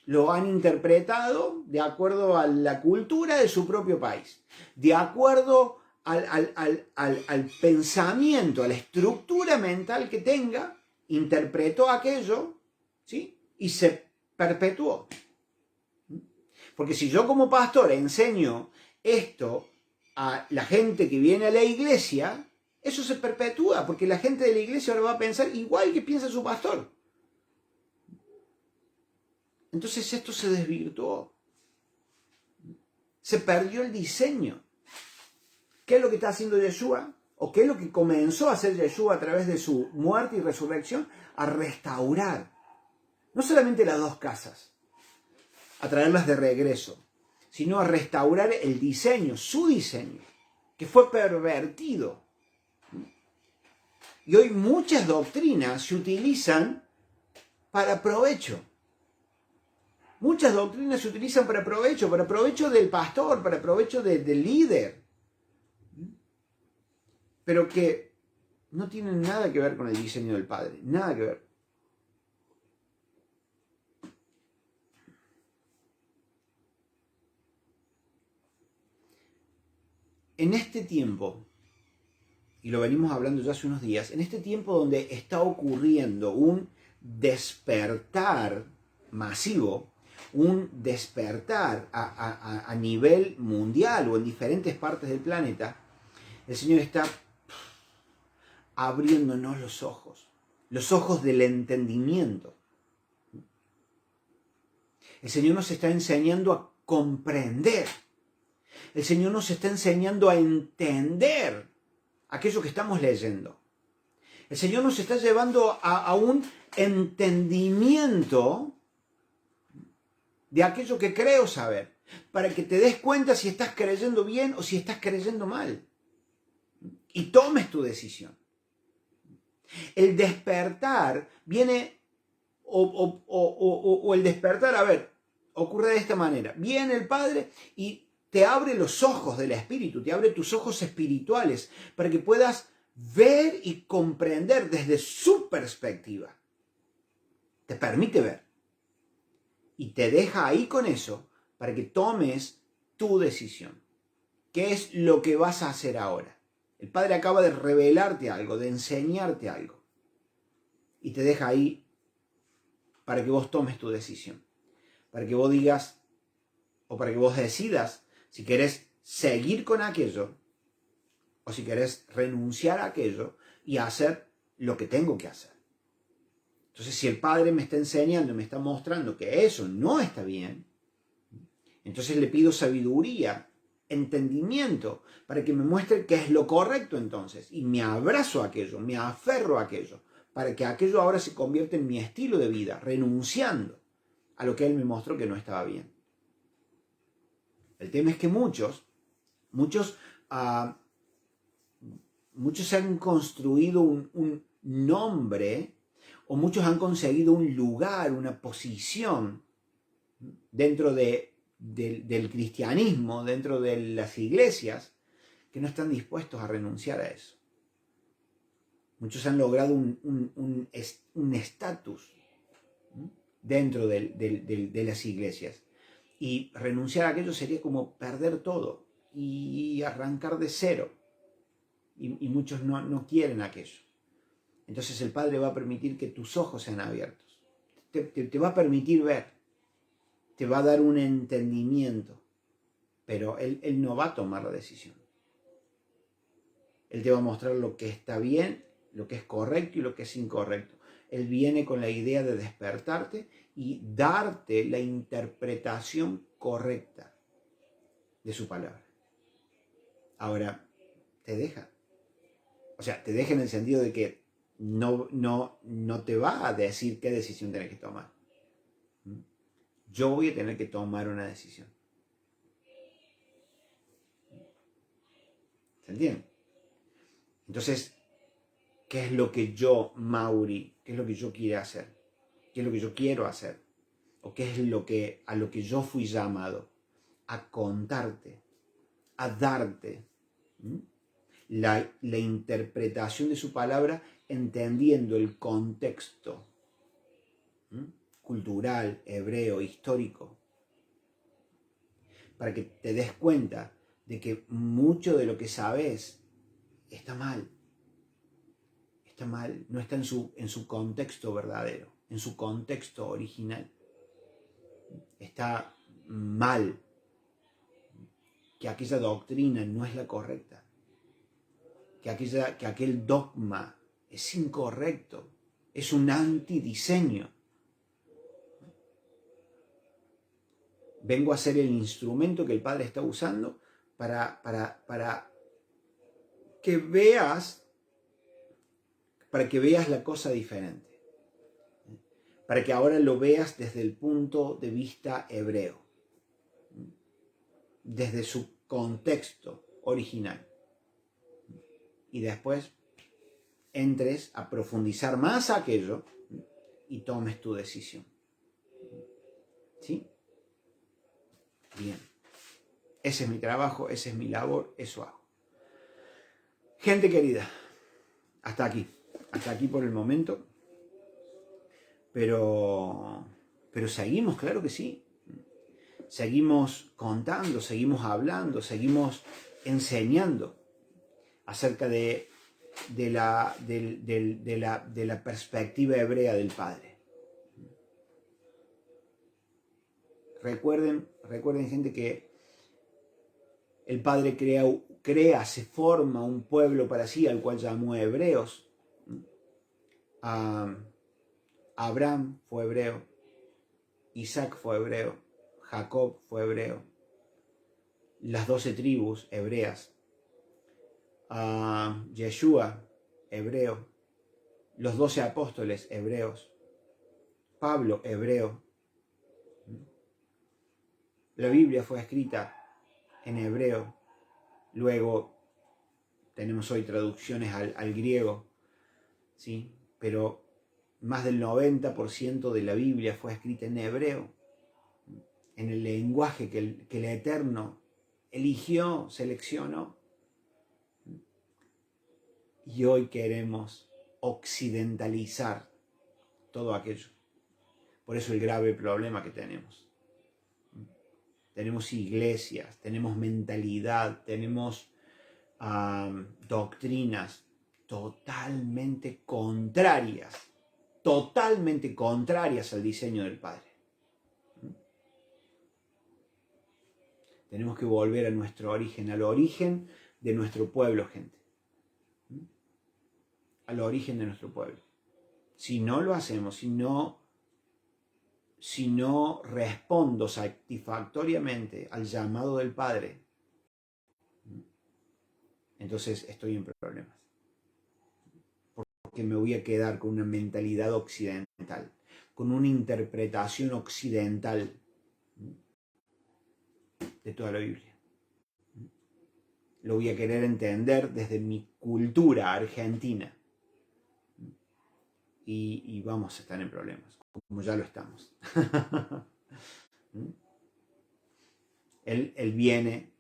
lo han interpretado de acuerdo a la cultura de su propio país, de acuerdo al pensamiento, a la estructura mental que tenga, interpretó aquello, ¿sí?, y se perpetuó. Porque si yo como pastor enseño esto a la gente que viene a la iglesia, eso se perpetúa, porque la gente de la iglesia ahora va a pensar igual que piensa su pastor. Entonces esto se desvirtuó. Se perdió el diseño. ¿Qué es lo que está haciendo Yeshua? ¿O qué es lo que comenzó a hacer Yeshua a través de su muerte y resurrección? A restaurar no solamente las dos casas, a traerlas de regreso, sino a restaurar el diseño, su diseño, que fue pervertido. Y hoy muchas doctrinas se utilizan para provecho. Muchas doctrinas se utilizan para provecho del pastor, para provecho del líder, pero que no tienen nada que ver con el diseño del Padre, nada que ver. En este tiempo, y lo venimos hablando ya hace unos días, en este tiempo donde está ocurriendo un despertar masivo, un despertar a nivel mundial o en diferentes partes del planeta, el Señor está abriéndonos los ojos del entendimiento. El Señor nos está enseñando a comprender. El Señor nos está enseñando a entender aquello que estamos leyendo. El Señor nos está llevando a un entendimiento de aquello que creo saber, para que te des cuenta si estás creyendo bien o si estás creyendo mal. Y tomes tu decisión. El despertar viene, o el despertar, a ver, ocurre de esta manera. Viene el Padre y te abre los ojos del Espíritu, te abre tus ojos espirituales, para que puedas ver y comprender desde su perspectiva. Te permite ver. Y te deja ahí con eso, para que tomes tu decisión. ¿Qué es lo que vas a hacer ahora? El Padre acaba de revelarte algo, de enseñarte algo. Y te deja ahí para que vos tomes tu decisión. Para que vos digas, o para que vos decidas si querés seguir con aquello, o si querés renunciar a aquello y hacer lo que tengo que hacer. Entonces, si el Padre me está enseñando, me está mostrando que eso no está bien, entonces le pido sabiduría, entendimiento, para que me muestre qué es lo correcto entonces. Y me abrazo a aquello, me aferro a aquello, para que aquello ahora se convierta en mi estilo de vida, renunciando a lo que Él me mostró que no estaba bien. El tema es que muchos han construido un nombre, o muchos han conseguido un lugar, una posición dentro del cristianismo, dentro de las iglesias, que no están dispuestos a renunciar a eso. Muchos han logrado un estatus dentro de las iglesias. Y renunciar a aquello sería como perder todo y arrancar de cero. Y muchos no quieren aquello. Entonces el Padre va a permitir que tus ojos sean abiertos. Te va a permitir ver. Te va a dar un entendimiento. Pero Él no va a tomar la decisión. Él te va a mostrar lo que está bien, lo que es correcto y lo que es incorrecto. Él viene con la idea de despertarte y darte la interpretación correcta de su palabra. Ahora, te deja. O sea, te deja en el sentido de que no te va a decir qué decisión tienes que tomar. Yo voy a tener que tomar una decisión. ¿Se entiende? Entonces, ¿qué es lo que yo, Mauri, qué es lo que yo quiero hacer? ¿Qué es lo que yo quiero hacer? ¿O qué es a lo que yo fui llamado? A contarte, a darte la interpretación de su palabra, entendiendo el contexto cultural, hebreo, histórico, para que te des cuenta de que mucho de lo que sabes está mal. Está mal, no está en su contexto verdadero, en su contexto original. Está mal, que aquella doctrina no es la correcta, que aquel dogma es incorrecto, es un antidiseño. Vengo a ser el instrumento que el Padre está usando para que veas la cosa diferente, para que ahora lo veas desde el punto de vista hebreo, desde su contexto original, y después entres a profundizar más aquello y tomes tu decisión. ¿Sí? Bien. Ese es mi trabajo, esa es mi labor, eso hago. Gente querida, hasta aquí por el momento, pero seguimos, claro que sí. Seguimos contando, seguimos hablando, seguimos enseñando acerca de la perspectiva hebrea del Padre. Recuerden, gente, que el Padre se forma un pueblo para sí, al cual llamó hebreos. Abraham fue hebreo, Isaac fue hebreo, Jacob fue hebreo, las 12 tribus hebreas, Yeshua, hebreo, los 12 apóstoles hebreos, Pablo, hebreo. La Biblia fue escrita en hebreo, luego tenemos hoy traducciones al griego, ¿sí? Pero más del 90% de la Biblia fue escrita en hebreo, en el lenguaje que el Eterno eligió, seleccionó. Y hoy queremos occidentalizar todo aquello. Por eso el grave problema que tenemos. Tenemos iglesias, tenemos mentalidad, tenemos doctrinas totalmente contrarias al diseño del Padre. Tenemos que volver a nuestro origen, al origen de nuestro pueblo, gente. Al origen de nuestro pueblo. Si no lo hacemos, si no respondo satisfactoriamente al llamado del Padre, entonces estoy en problemas. Porque me voy a quedar con una mentalidad occidental, con una interpretación occidental de toda la Biblia. Lo voy a querer entender desde mi cultura argentina. Y vamos a estar en problemas, como ya lo estamos. Él viene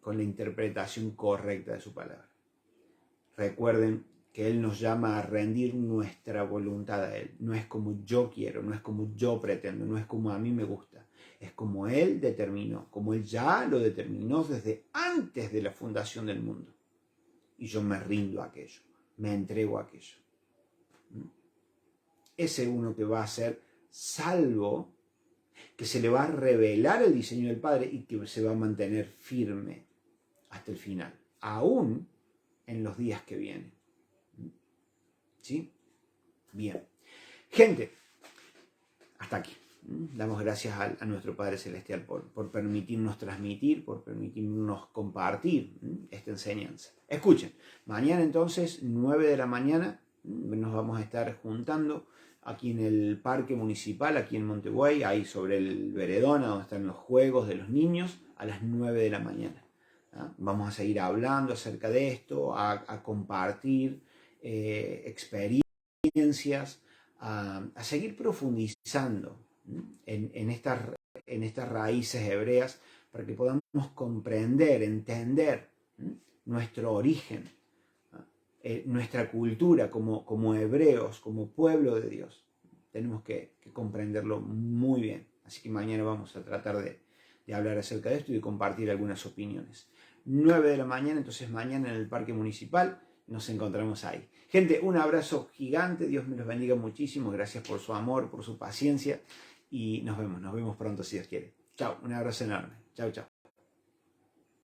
con la interpretación correcta de su palabra. Recuerden que Él nos llama a rendir nuestra voluntad a Él. No es como yo quiero, no es como yo pretendo, no es como a mí me gusta. Es como Él determinó, como Él ya lo determinó desde antes de la fundación del mundo. Y yo me rindo a aquello, me entrego a aquello. Ese uno que va a ser salvo, que se le va a revelar el diseño del Padre y que se va a mantener firme hasta el final, aún en los días que vienen. ¿Sí? Bien. Gente, hasta aquí. Damos gracias a nuestro Padre Celestial por permitirnos transmitir, por permitirnos compartir esta enseñanza. Escuchen, mañana entonces, 9 de la mañana, nos vamos a estar juntando aquí en el parque municipal, aquí en Monteguay, ahí sobre el Veredona, donde están los juegos de los niños, a las 9 de la mañana. Vamos a seguir hablando acerca de esto, a compartir experiencias, a seguir profundizando en estas raíces hebreas para que podamos comprender, entender nuestro origen, nuestra cultura como hebreos, como pueblo de Dios. Tenemos que comprenderlo muy bien. Así que mañana vamos a tratar de hablar acerca de esto y de compartir algunas opiniones. 9 de la mañana, entonces mañana en el Parque Municipal nos encontramos ahí. Gente, un abrazo gigante, Dios me los bendiga muchísimo, gracias por su amor, por su paciencia y nos vemos pronto si Dios quiere. Chao, un abrazo enorme. Chao, chao.